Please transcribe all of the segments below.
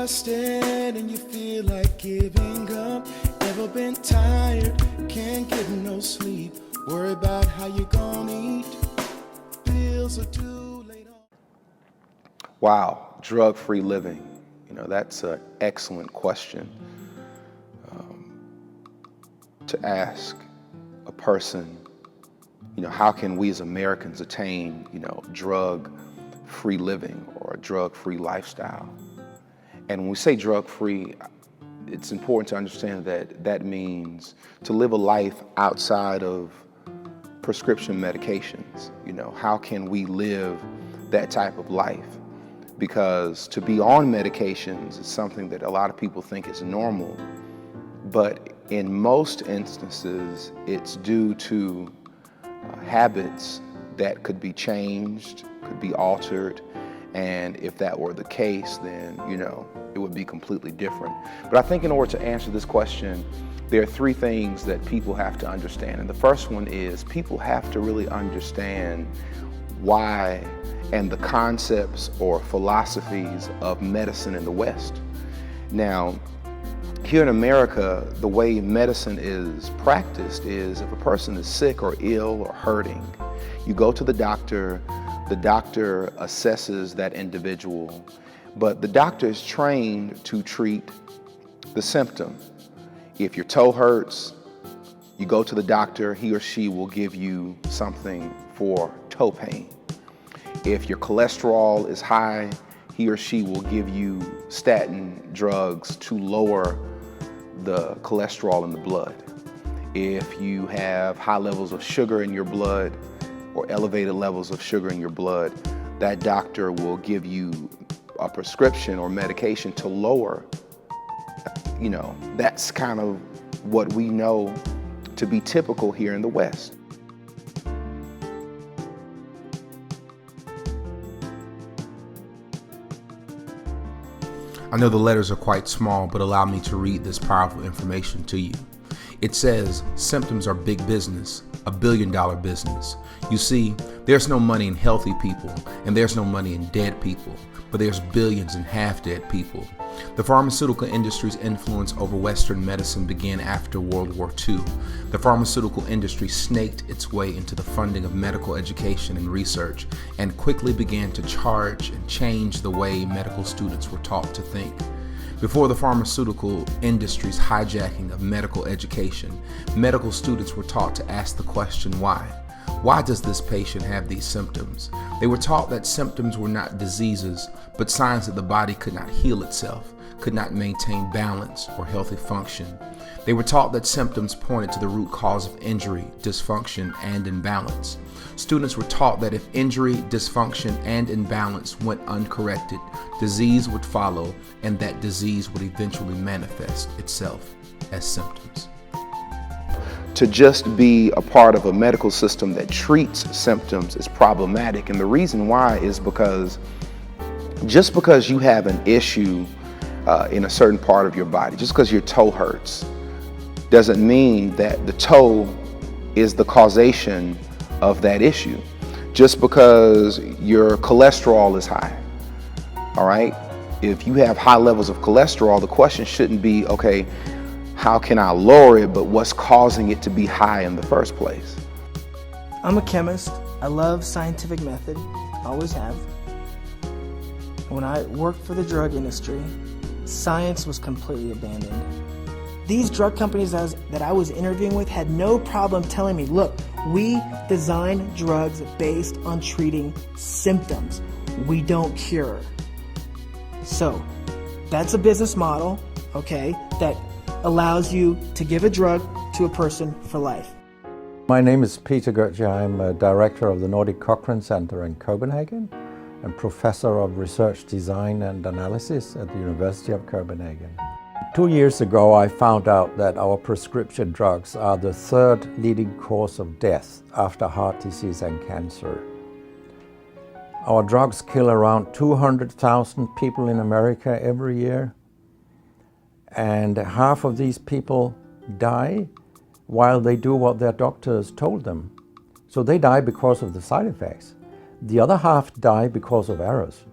exhausted and you feel like giving up. Ever been tired, can't get no sleep. Worry about how you gonna eat. Bills are due later. Wow, drug-free living. That's an excellent question to ask a person. How can we as Americans attain, drug-free living or a drug-free lifestyle? And when we say drug-free, it's important to understand that that means to live a life outside of prescription medications. How can we live that type of life? Because to be on medications is something that a lot of people think is normal, but in most instances, it's due to habits that could be changed, could be altered, and if that were the case, then, it would be completely different. But I think in order to answer this question, there are three things that people have to understand. And the first one is people have to really understand why and the concepts or philosophies of medicine in the West. Now, here in America, the way medicine is practiced is if a person is sick or ill or hurting, you go to the doctor assesses that individual, but the doctor is trained to treat the symptom. If your toe hurts, you go to the doctor, he or she will give you something for toe pain. If your cholesterol is high, he or she will give you statin drugs to lower the cholesterol in the blood. If you have high levels of sugar in your blood or elevated levels of sugar in your blood, that doctor will give you a prescription or medication to lower. That's kind of what we know to be typical here in the West. I know the letters are quite small, but allow me to read this powerful information to you. It says, symptoms are big business, $1 billion business. You see, there's no money in healthy people, and there's no money in dead people, but there's billions in half-dead people. The pharmaceutical industry's influence over Western medicine began after World War II. The pharmaceutical industry snaked its way into the funding of medical education and research, and quickly began to charge and change the way medical students were taught to think. Before the pharmaceutical industry's hijacking of medical education, medical students were taught to ask the question, why? Why does this patient have these symptoms? They were taught that symptoms were not diseases, but signs that the body could not heal itself, could not maintain balance or healthy function. They were taught that symptoms pointed to the root cause of injury, dysfunction, and imbalance. Students were taught that if injury, dysfunction, and imbalance went uncorrected, disease would follow, and that disease would eventually manifest itself as symptoms. To just be a part of a medical system that treats symptoms is problematic, and the reason why is because just because you have an issue in a certain part of your body, just because your toe hurts, doesn't mean that the toe is the causation of that issue. Just because your cholesterol is high, all right? If you have high levels of cholesterol, the question shouldn't be, okay, how can I lower it, but what's causing it to be high in the first place? I'm a chemist. I love scientific method, always have. When I worked for the drug industry, science was completely abandoned. These drug companies that I was interviewing with had no problem telling me, look, we design drugs based on treating symptoms. We don't cure. So that's a business model, okay, that allows you to give a drug to a person for life. My name is Peter Goetje. I'm a director of the Nordic Cochrane Center in Copenhagen and professor of research design and analysis at the University of Copenhagen. 2 years ago, I found out that our prescription drugs are the third leading cause of death after heart disease and cancer. Our drugs kill around 200,000 people in America every year, and half of these people die while they do what their doctors told them. So they die because of the side effects. The other half die because of errors.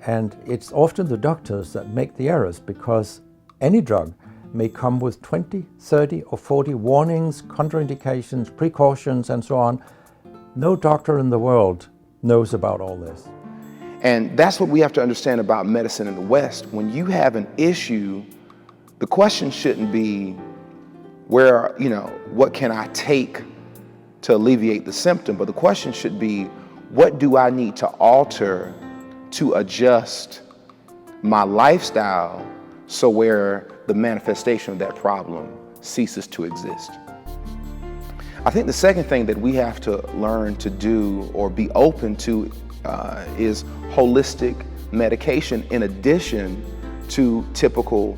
And it's often the doctors that make the errors because any drug may come with 20, 30, or 40 warnings, contraindications, precautions, and so on. No doctor in the world knows about all this. And that's what we have to understand about medicine in the West. When you have an issue, the question shouldn't be what can I take to alleviate the symptom? But the question should be, what do I need to alter to adjust my lifestyle so where the manifestation of that problem ceases to exist? I think the second thing that we have to learn to do or be open to is holistic medication in addition to typical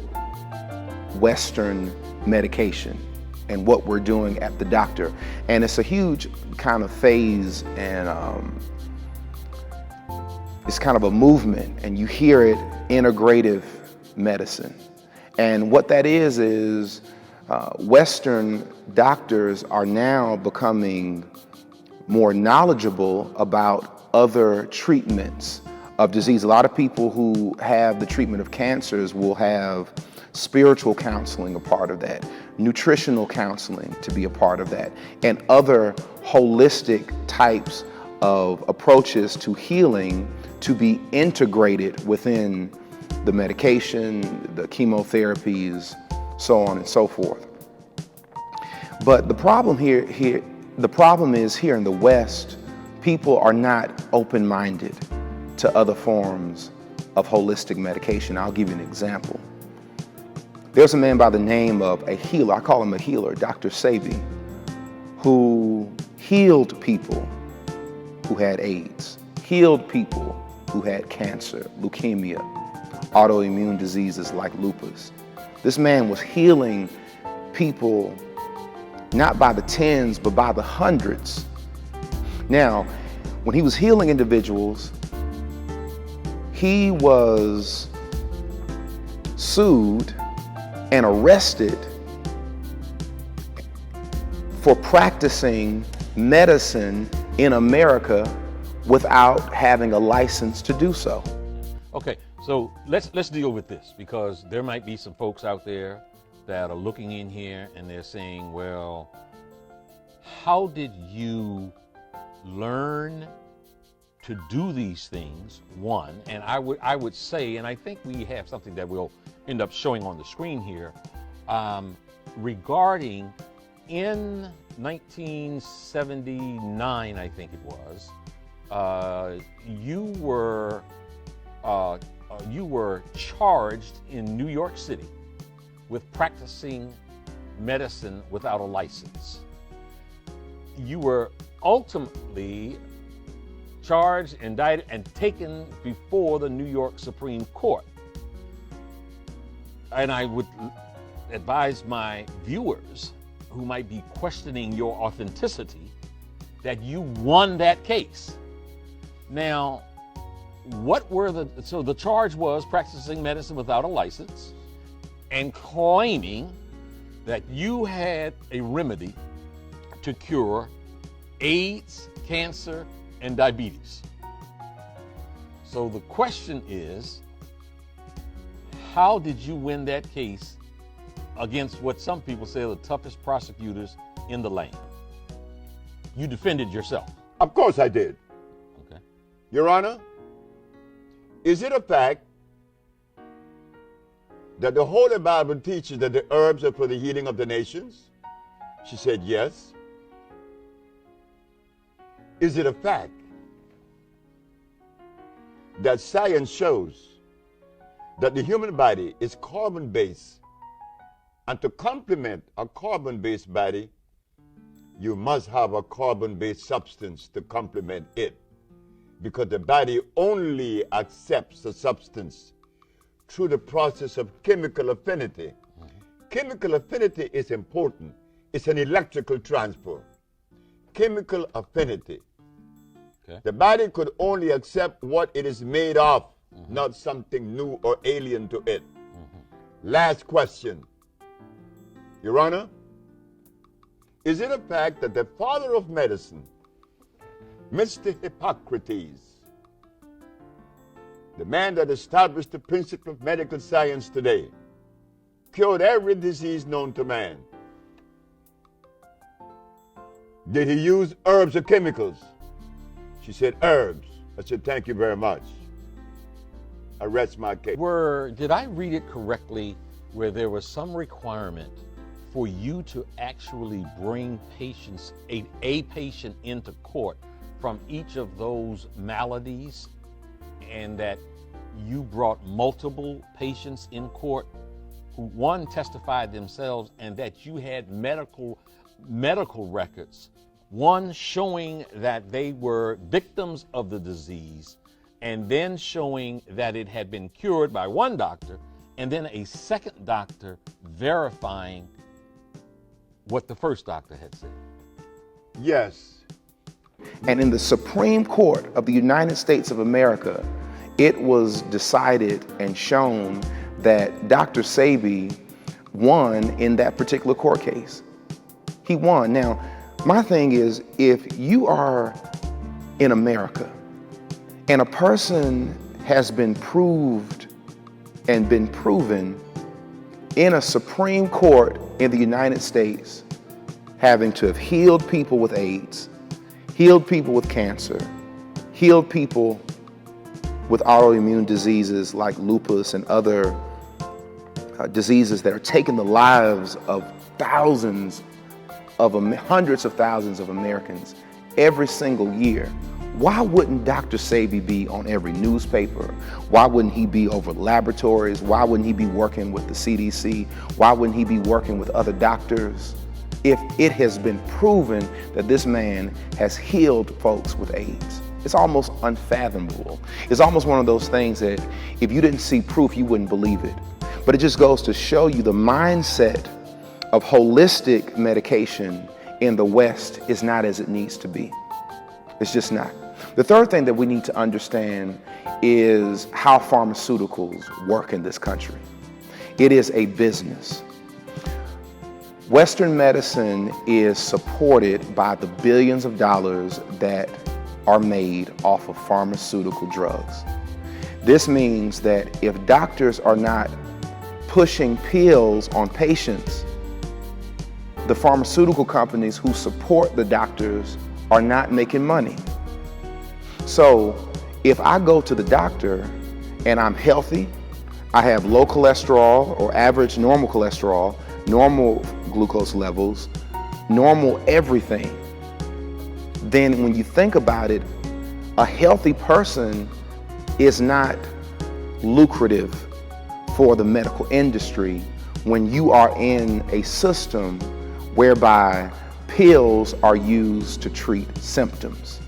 Western medication and what we're doing at the doctor. And it's a huge kind of phase, and it's kind of a movement, and you hear it, integrative medicine. And what that is Western doctors are now becoming more knowledgeable about other treatments of disease. A lot of people who have the treatment of cancers will have spiritual counseling a part of that, nutritional counseling to be a part of that, and other holistic types of approaches to healing to be integrated within the medication, the chemotherapies, so on and so forth. But the problem is here in the West, people are not open-minded to other forms of holistic medication. I'll give you an example. There's a man by the name of a healer, I call him a healer, Dr. Sebi, who healed people who had AIDS, healed people who had cancer, leukemia, autoimmune diseases like lupus. This man was healing people not by the tens, but by the hundreds. Now, when he was healing individuals, he was sued and arrested for practicing medicine in America without having a license to do so. Okay, so let's deal with this, because there might be some folks out there that are looking in here and they're saying, well, how did you learn to do these things, one? And I would say, and I think we have something that we'll end up showing on the screen here, regarding in 1979, I think it was, you were charged in New York City with practicing medicine without a license. You were ultimately charged, indicted, and taken before the New York Supreme Court. And I would advise my viewers who might be questioning your authenticity that you won that case. Now, so the charge was practicing medicine without a license and claiming that you had a remedy to cure AIDS, cancer, and diabetes. So the question is, how did you win that case against what some people say are the toughest prosecutors in the land? You defended yourself. Of course I did. Okay. Your Honor, is it a fact that the Holy Bible teaches that the herbs are for the healing of the nations? She said yes. Is it a fact that science shows that the human body is carbon-based, and to complement a carbon-based body, you must have a carbon-based substance to complement it, because the body only accepts a substance through the process of chemical affinity. Chemical affinity is important. It's an electrical transport. Chemical affinity. Okay. The body could only accept what it is made of, not something new or alien to it. Last question. Your Honor, is it a fact that the father of medicine, Mr. Hippocrates, the man that established the principle of medical science today, cured every disease known to man. Did he use herbs or chemicals? She said, herbs. I said, thank you very much. I rest my case. Did I read it correctly where there was some requirement for you to actually bring patients, a patient into court from each of those maladies, and that you brought multiple patients in court who, one, testified themselves, and that you had medical records, one showing that they were victims of the disease, and then showing that it had been cured by one doctor, and then a second doctor verifying what the first doctor had said? Yes. And in the Supreme Court of the United States of America, it was decided and shown that Dr. Sebi won in that particular court case. He won. Now, my thing is, if you are in America and a person has been proved and been proven in a Supreme Court in the United States having to have healed people with AIDS, healed people with cancer, healed people with autoimmune diseases like lupus and other diseases that are taking the lives of hundreds of thousands of Americans every single year. Why wouldn't Dr. Sebi be on every newspaper? Why wouldn't he be over laboratories? Why wouldn't he be working with the CDC? Why wouldn't he be working with other doctors? If it has been proven that this man has healed folks with AIDS. It's almost unfathomable. It's almost one of those things that if you didn't see proof, you wouldn't believe it. But it just goes to show you the mindset of holistic medication in the West is not as it needs to be. It's just not. The third thing that we need to understand is how pharmaceuticals work in this country. It is a business. Western medicine is supported by the billions of dollars that are made off of pharmaceutical drugs. This means that if doctors are not pushing pills on patients, the pharmaceutical companies who support the doctors are not making money. So if I go to the doctor and I'm healthy, I have low cholesterol or average normal cholesterol, normal glucose levels, normal everything, then when you think about it, a healthy person is not lucrative for the medical industry when you are in a system whereby pills are used to treat symptoms.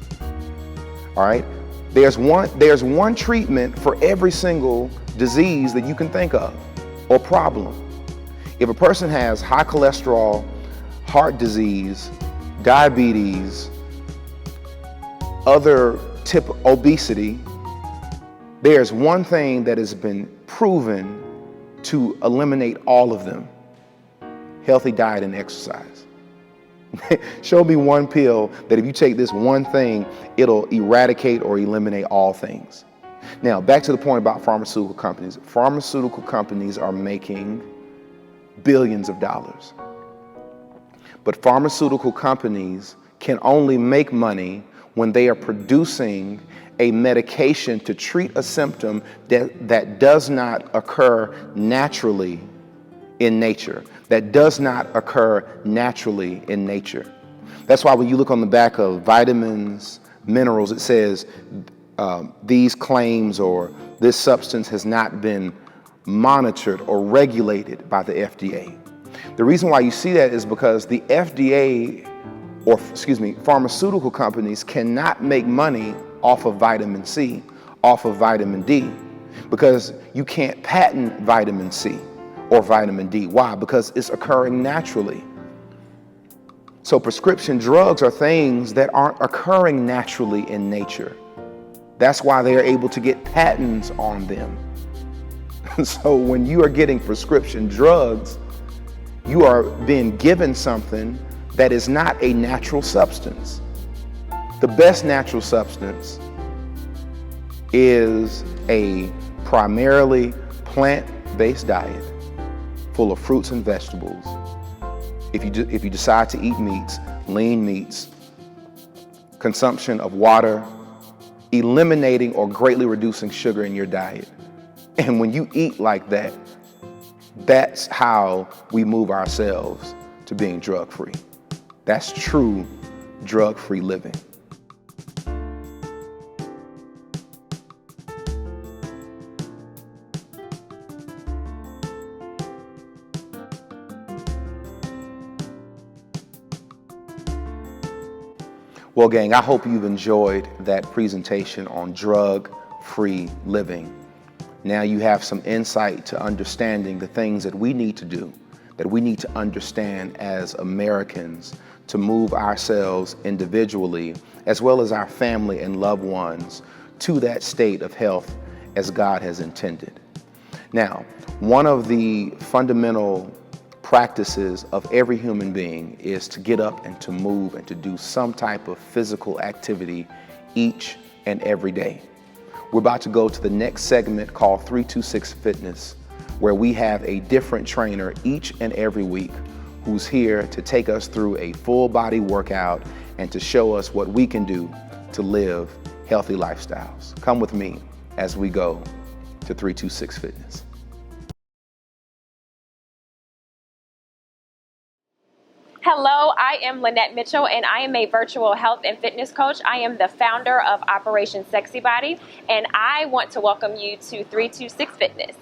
All right? There's one treatment for every single disease that you can think of or problem. If a person has high cholesterol, heart disease, diabetes, other type of obesity, there's one thing that has been proven to eliminate all of them: healthy diet and exercise. Show me one pill that if you take this one thing, it'll eradicate or eliminate all things. Now, back to the point about pharmaceutical companies. Pharmaceutical companies are making billions of dollars. But pharmaceutical companies can only make money when they are producing a medication to treat a symptom that does not occur naturally in nature, that does not occur naturally in nature. That's why when you look on the back of vitamins, minerals, it says these claims or this substance has not been monitored or regulated by the FDA. The reason why you see that is because the FDA, or excuse me, pharmaceutical companies cannot make money off of vitamin C, off of vitamin D, because you can't patent vitamin C or vitamin D. Why? Because it's occurring naturally. So prescription drugs are things that aren't occurring naturally in nature. That's why they are able to get patents on them. So when you are getting prescription drugs, you are being given something that is not a natural substance. The best natural substance is a primarily plant-based diet full of fruits and vegetables. If you decide to eat meats, lean meats, consumption of water, eliminating or greatly reducing sugar in your diet. And when you eat like that, that's how we move ourselves to being drug-free. That's true drug-free living. Well, gang, I hope you've enjoyed that presentation on drug-free living. Now you have some insight to understanding the things that we need to do, that we need to understand as Americans to move ourselves individually, as well as our family and loved ones, to that state of health as God has intended. Now, one of the fundamental practices of every human being is to get up and to move and to do some type of physical activity each and every day. We're about to go to the next segment called 326 Fitness, where we have a different trainer each and every week who's here to take us through a full body workout and to show us what we can do to live healthy lifestyles. Come with me as we go to 326 Fitness. Hello, I am Lynette Mitchell, and I am a virtual health and fitness coach. I am the founder of Operation Sexy Body, and I want to welcome you to 326 Fitness.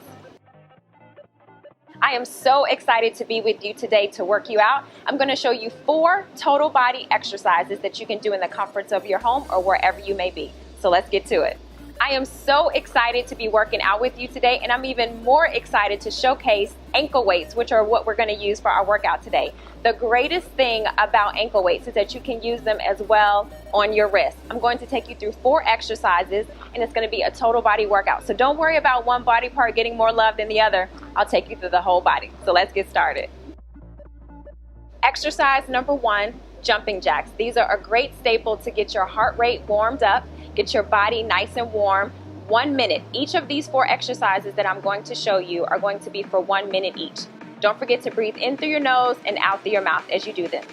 I am so excited to be with you today to work you out. I'm going to show you 4 total body exercises that you can do in the comforts of your home or wherever you may be. So let's get to it. I am so excited to be working out with you today, and I'm even more excited to showcase ankle weights, which are what we're going to use for our workout today. The greatest thing about ankle weights is that you can use them as well on your wrist. I'm going to take you through 4 exercises, and it's going to be a total body workout. So don't worry about one body part getting more love than the other. I'll take you through the whole body. So let's get started. Exercise number 1, jumping jacks. These are a great staple to get your heart rate warmed up, get your body nice and warm. 1 minute. Each of these 4 exercises that I'm going to show you are going to be for 1 minute each. Don't forget to breathe in through your nose and out through your mouth as you do them.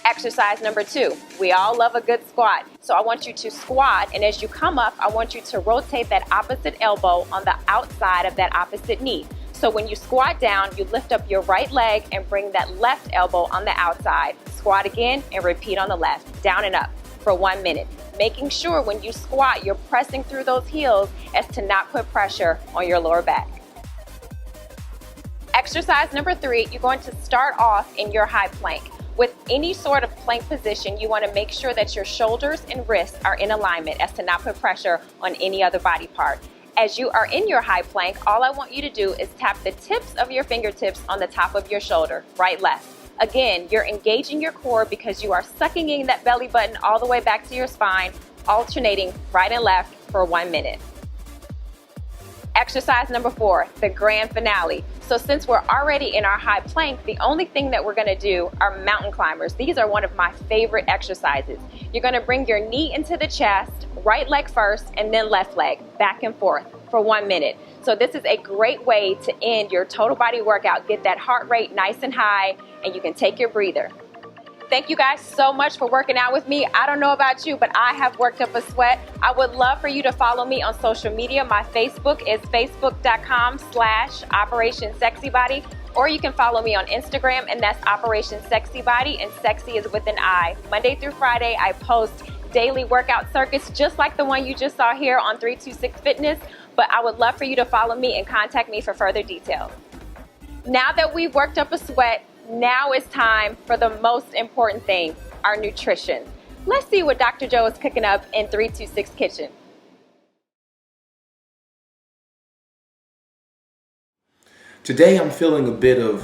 Exercise number 2. We all love a good squat. So I want you to squat, and as you come up, I want you to rotate that opposite elbow on the outside of that opposite knee. So when you squat down, you lift up your right leg and bring that left elbow on the outside. Squat again and repeat on the left, down and up for 1 minute. Making sure when you squat, you're pressing through those heels as to not put pressure on your lower back. Exercise number 3, you're going to start off in your high plank. With any sort of plank position, you want to make sure that your shoulders and wrists are in alignment as to not put pressure on any other body part. As you are in your high plank, all I want you to do is tap the tips of your fingertips on the top of your shoulder, right, left. Again, you're engaging your core because you are sucking in that belly button all the way back to your spine, alternating right and left for 1 minute. Exercise number 4, the grand finale. So since we're already in our high plank, the only thing that we're going to do are mountain climbers. These are one of my favorite exercises. You're going to bring your knee into the chest, right leg first, and then left leg, back and forth for 1 minute. So this is a great way to end your total body workout, get that heart rate nice and high, and you can take your breather. Thank you guys so much for working out with me. I don't know about you, but I have worked up a sweat. I would love for you to follow me on social media. My Facebook is facebook.com/Operation Sexy Body, or you can follow me on Instagram, and that's Operation Sexy Body, and sexy is with an I. Monday through Friday, I post daily workout circuits just like the one you just saw here on 326 Fitness, but I would love for you to follow me and contact me for further details. Now that we've worked up a sweat, now it's time for the most important thing, our nutrition. Let's see what Dr. Joe is cooking up in 326 Kitchen. Today I'm feeling a bit of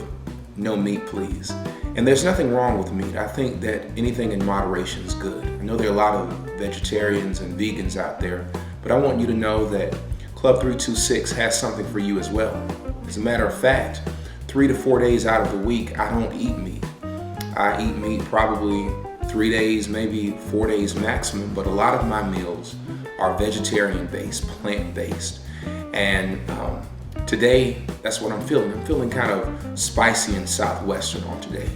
no meat, please. And there's nothing wrong with meat. I think that anything in moderation is good. I know there are a lot of vegetarians and vegans out there, but I want you to know that Club 326 has something for you as well. As a matter of fact, 3 to 4 days out of the week, I don't eat meat. I eat meat probably 3 days, maybe 4 days maximum, but a lot of my meals are vegetarian-based, plant-based. And today, that's what I'm feeling. I'm feeling kind of spicy and Southwestern on today.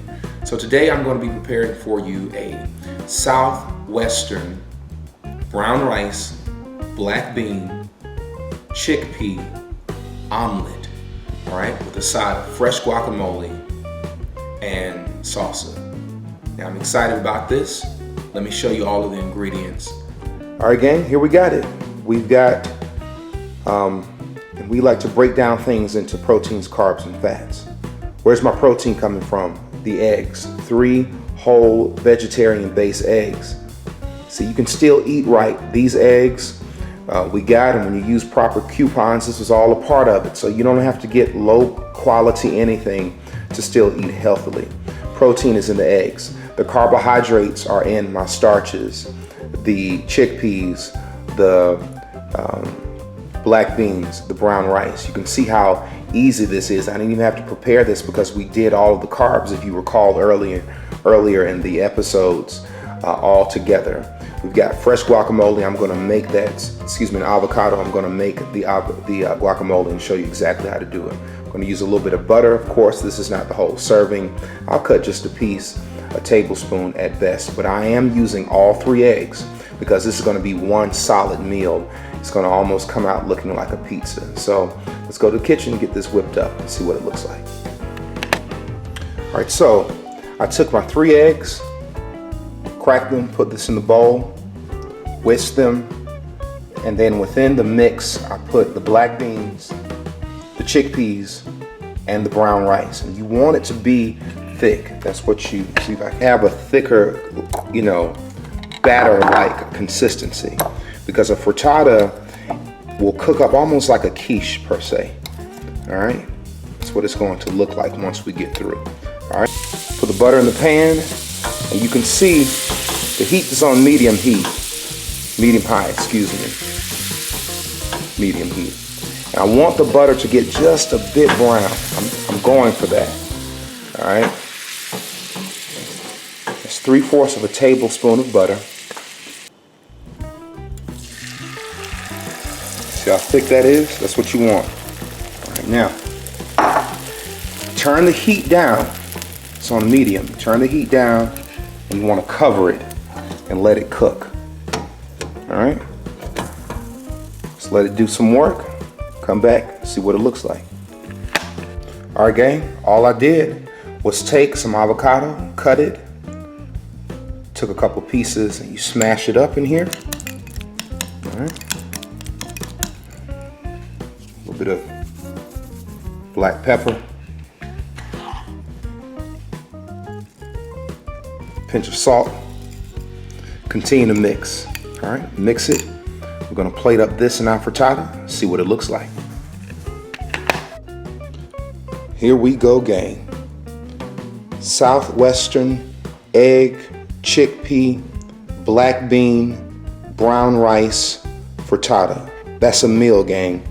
So today I'm going to be preparing for you a Southwestern brown rice, black bean, chickpea omelet, all right, with a side of fresh guacamole and salsa. Now I'm excited about this. Let me show you all of the ingredients. All right, gang, here we got it. We've got, and we like to break down things into proteins, carbs, and fats. Where's my protein coming from? The eggs, 3 whole vegetarian-based eggs. So you can still eat right. These eggs, we got them when you use proper coupons. This was all a part of it. So you don't have to get low quality anything to still eat healthily. Protein is in the eggs. The carbohydrates are in my starches, the chickpeas, the black beans, the brown rice. You can see how easy this is. I didn't even have to prepare this because we did all of the carbs, if you recall earlier in the episodes, all together. We've got fresh guacamole. I'm going to make that, an avocado. I'm going to make the guacamole and show you exactly how to do it. I'm going to use a little bit of butter. Of course, this is not the whole serving. I'll cut just a piece, a tablespoon at best, but I am using all 3 eggs because this is going to be one solid meal. It's going to almost come out looking like a pizza. So let's go to the kitchen and get this whipped up and see what it looks like. All right, so I took my 3 eggs, cracked them, put this in the bowl, whisked them, and then within the mix, I put the black beans, the chickpeas, and the brown rice. And you want it to be thick. That's what you see. If I have a thicker, batter-like consistency, because a frittata will cook up almost like a quiche per se. All right, that's what it's going to look like once we get through. All right, put the butter in the pan, and you can see the heat is on medium high, medium heat. And I want the butter to get just a bit brown. I'm going for that. All right, that's 3/4 of a tablespoon of butter. See how thick that is? That's what you want. All right, now, turn the heat down. It's on medium. Turn the heat down, and you want to cover it and let it cook. All right? Just let it do some work. Come back, see what it looks like. All right, gang, all I did was take some avocado, cut it, took a couple pieces, and you smash it up in here. All right? A little bit of black pepper, pinch of salt. Continue to mix. All right, mix it. We're gonna plate up this in our frittata, see what it looks like. Here we go, gang. Southwestern egg, chickpea, black bean, brown rice frittata. That's a meal, gang.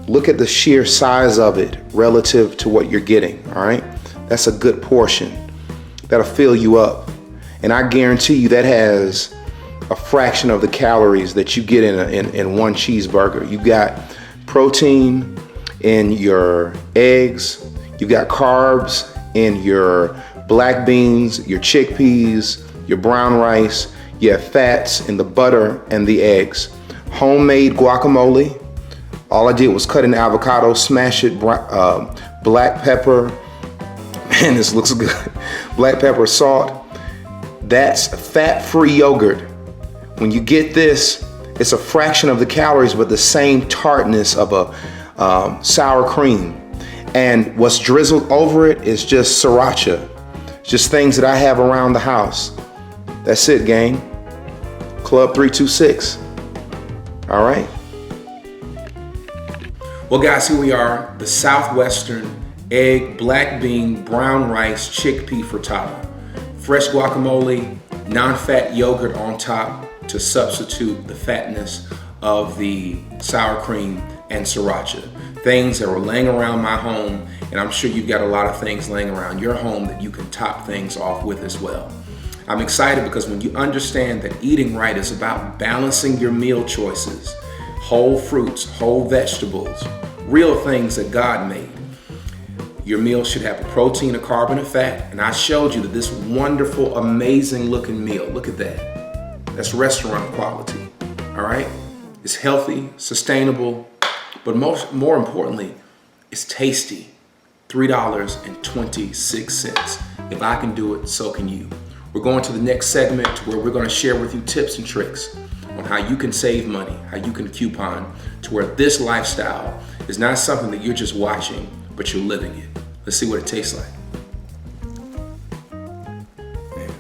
Look at the sheer size of it relative to what you're getting, all right? That's a good portion. That'll fill you up. And I guarantee you that has a fraction of the calories that you get in one cheeseburger. You got protein in your eggs, you've got carbs in your black beans, your chickpeas, your brown rice, you have fats in the butter and the eggs. Homemade guacamole. All I did was cut an avocado, smash it, black pepper. Man, this looks good. Black pepper, salt. That's fat-free yogurt. When you get this, it's a fraction of the calories, but the same tartness of a sour cream. And what's drizzled over it is just sriracha. Just things that I have around the house. That's it, gang. Club 326. All right. Well, guys, here we are, the Southwestern egg, black bean, brown rice, chickpea frittata. Fresh guacamole, non-fat yogurt on top to substitute the fatness of the sour cream and sriracha. Things that were laying around my home, and I'm sure you've got a lot of things laying around your home that you can top things off with as well. I'm excited because when you understand that eating right is about balancing your meal choices, whole fruits, whole vegetables, real things that God made. Your meal should have a protein, a carb, and a fat. And I showed you that this wonderful, amazing looking meal, look at that. That's restaurant quality, all right? It's healthy, sustainable, but more importantly, it's tasty. $3.26. If I can do it, so can you. We're going to the next segment where we're going to share with you tips and tricks on how you can save money, how you can coupon to where this lifestyle is not something that you're just watching, but you're living it. Let's see what it tastes like. Man.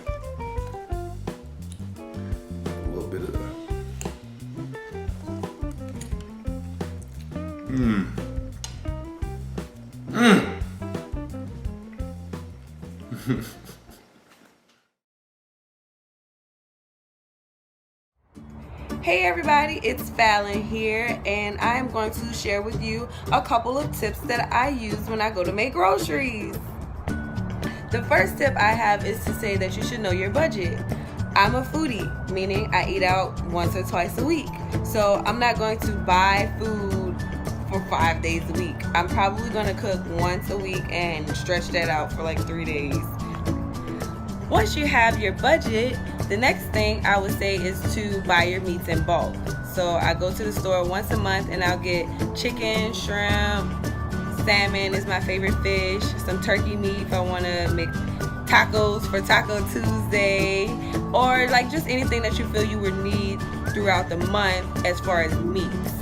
A little bit of the... Hey everybody, it's Fallon here, and I am going to share with you a couple of tips that I use when I go to make groceries. The first tip I have is to say that you should know your budget. I'm a foodie, meaning I eat out once or twice a week. So I'm not going to buy food for 5 days a week. I'm probably going to cook once a week and stretch that out for like 3 days. Once you have your budget, the next thing I would say is to buy your meats in bulk. So I go to the store once a month and I'll get chicken, shrimp, salmon is my favorite fish, some turkey meat if I want to make tacos for Taco Tuesday, or like just anything that you feel you would need throughout the month as far as meats.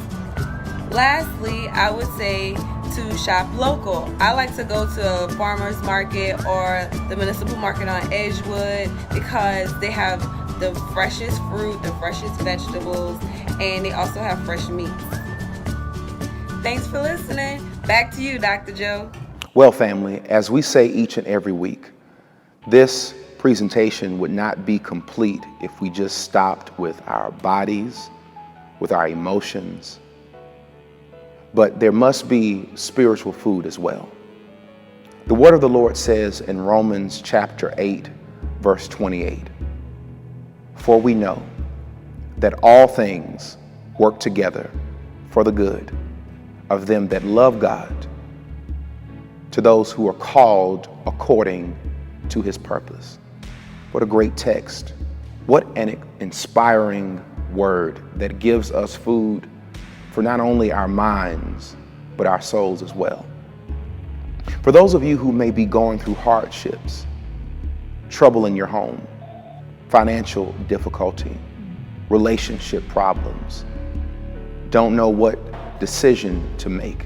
Lastly, I would say to shop local. I like to go to a farmer's market or the municipal market on Edgewood because they have the freshest fruit, the freshest vegetables, and they also have fresh meats. Thanks for listening. Back to you, Dr. Joe. Well, family, as we say each and every week, this presentation would not be complete if we just stopped with our bodies, with our emotions, but there must be spiritual food as well. The word of the Lord says in Romans chapter 8, verse 28, "For we know that all things work together for the good of them that love God, to those who are called according to his purpose." What a great text. What an inspiring word that gives us food for not only our minds, but our souls as well. For those of you who may be going through hardships, trouble in your home, financial difficulty, relationship problems, don't know what decision to make,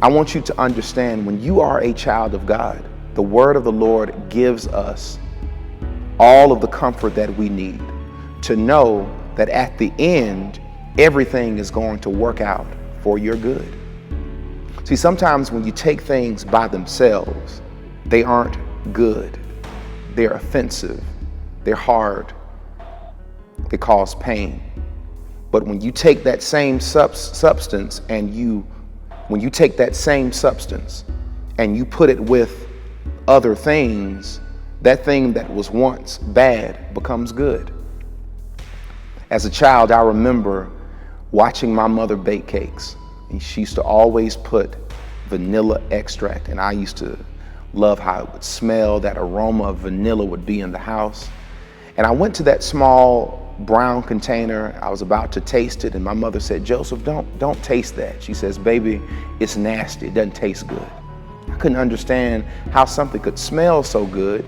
I want you to understand when you are a child of God, the word of the Lord gives us all of the comfort that we need to know that at the end, everything is going to work out for your good. See, sometimes when you take things by themselves, they aren't good. They're offensive. They're hard. They cause pain. But when you take that same substance and you put it with other things, that thing that was once bad becomes good. As a child, I remember watching my mother bake cakes. And she used to always put vanilla extract, and I used to love how it would smell. That aroma of vanilla would be in the house. And I went to that small brown container. I was about to taste it, and my mother said, "Joseph, don't taste that." She says, "Baby, it's nasty. It doesn't taste good." I couldn't understand how something could smell so good,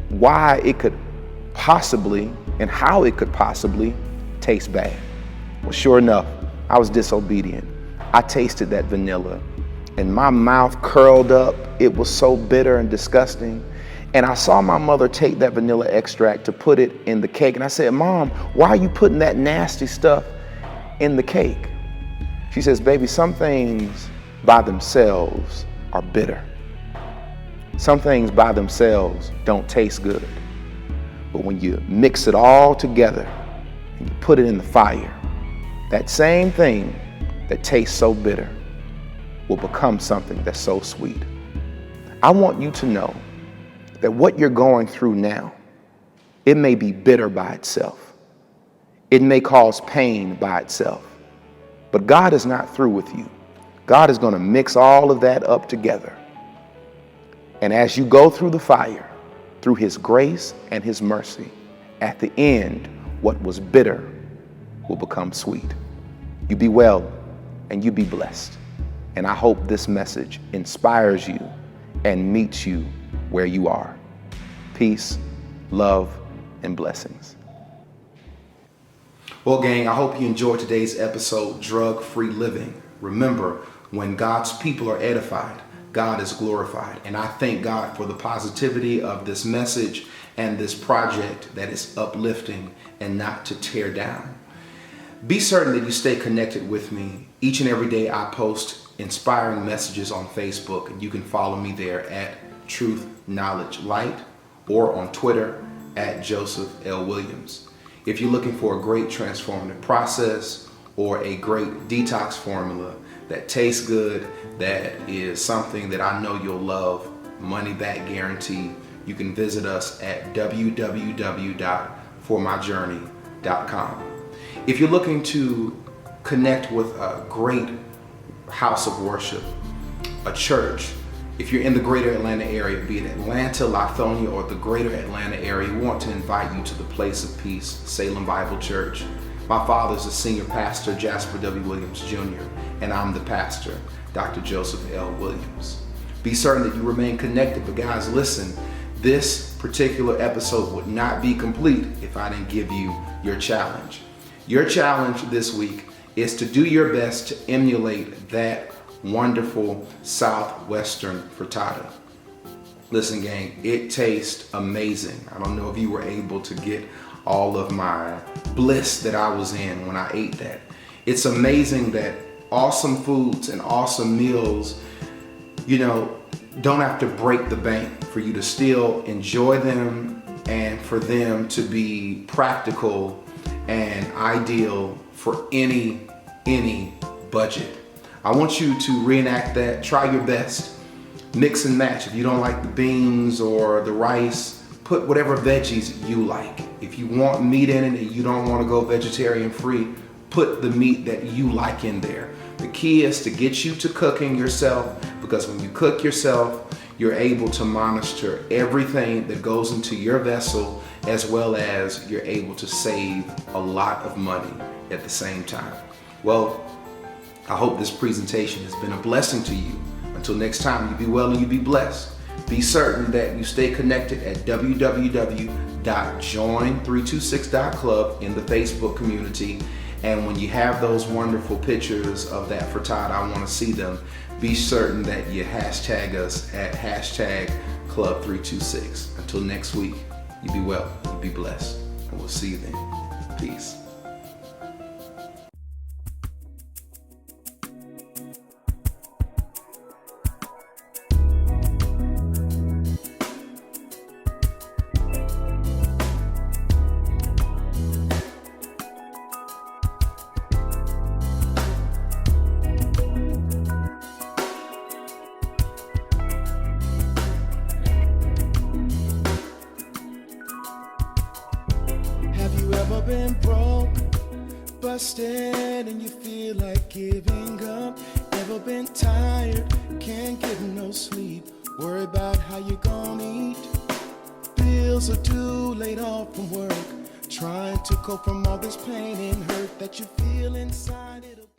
why it could possibly, and how it could possibly taste bad. Well, sure enough, I was disobedient. I tasted that vanilla and my mouth curled up. It was so bitter and disgusting. And I saw my mother take that vanilla extract to put it in the cake. And I said, "Mom, why are you putting that nasty stuff in the cake?" She says, "Baby, some things by themselves are bitter. Some things by themselves don't taste good. But when you mix it all together and you put it in the fire, that same thing that tastes so bitter will become something that's so sweet." I want you to know that what you're going through now It may be bitter by itself. It may cause pain by itself. But God is not through with you. God is going to mix all of that up together. And as you go through the fire, through his grace and his mercy, at the end, what was bitter will become sweet. You be well and you be blessed. And I hope this message inspires you and meets you where you are. Peace, love, and blessings. Well, gang, I hope you enjoyed today's episode, Drug-Free Living. Remember, when God's people are edified, God is glorified. And I thank God for the positivity of this message and this project that is uplifting and not to tear down. Be certain that you stay connected with me. Each and every day I post inspiring messages on Facebook, and you can follow me there at Truth Knowledge Light or on Twitter at Joseph L. Williams. If you're looking for a great transformative process or a great detox formula that tastes good, that is something that I know you'll love, money back guarantee, you can visit us at www.formyjourney.com. If you're looking to connect with a great house of worship, a church, if you're in the greater Atlanta area, be it Atlanta, Lithonia, or the greater Atlanta area, we want to invite you to the Place of Peace, Salem Bible Church. My father's the senior pastor, Jasper W. Williams Jr., and I'm the pastor, Dr. Joseph L. Williams. Be certain that you remain connected, but guys, listen, this particular episode would not be complete if I didn't give you your challenge. Your challenge this week is to do your best to emulate that wonderful Southwestern frittata. Listen, gang, it tastes amazing. I don't know if you were able to get all of my bliss that I was in when I ate that. It's amazing that awesome foods and awesome meals, don't have to break the bank for you to still enjoy them and for them to be practical and ideal for any budget. I want you to reenact that. Try your best. Mix and match. If you don't like the beans or the rice, put whatever veggies you like. If you want meat in it and you don't want to go vegetarian free, put the meat that you like in there. The key is to get you to cooking yourself, because when you cook yourself, you're able to monitor everything that goes into your vessel, as well as you're able to save a lot of money at the same time. Well, I hope this presentation has been a blessing to you. Until next time, you be well and you be blessed. Be certain that you stay connected at www.join326.club in the Facebook community. And when you have those wonderful pictures of that frittata, I want to see them. Be certain that you hashtag us at #Club326. Until next week, you be well, you be blessed, and we'll see you then. Peace. Ever been broke, busted, and you feel like giving up? Ever been tired, can't get no sleep, worry about how you gonna eat? Bills are due, laid off from work, trying to cope from all this pain and hurt that you feel inside.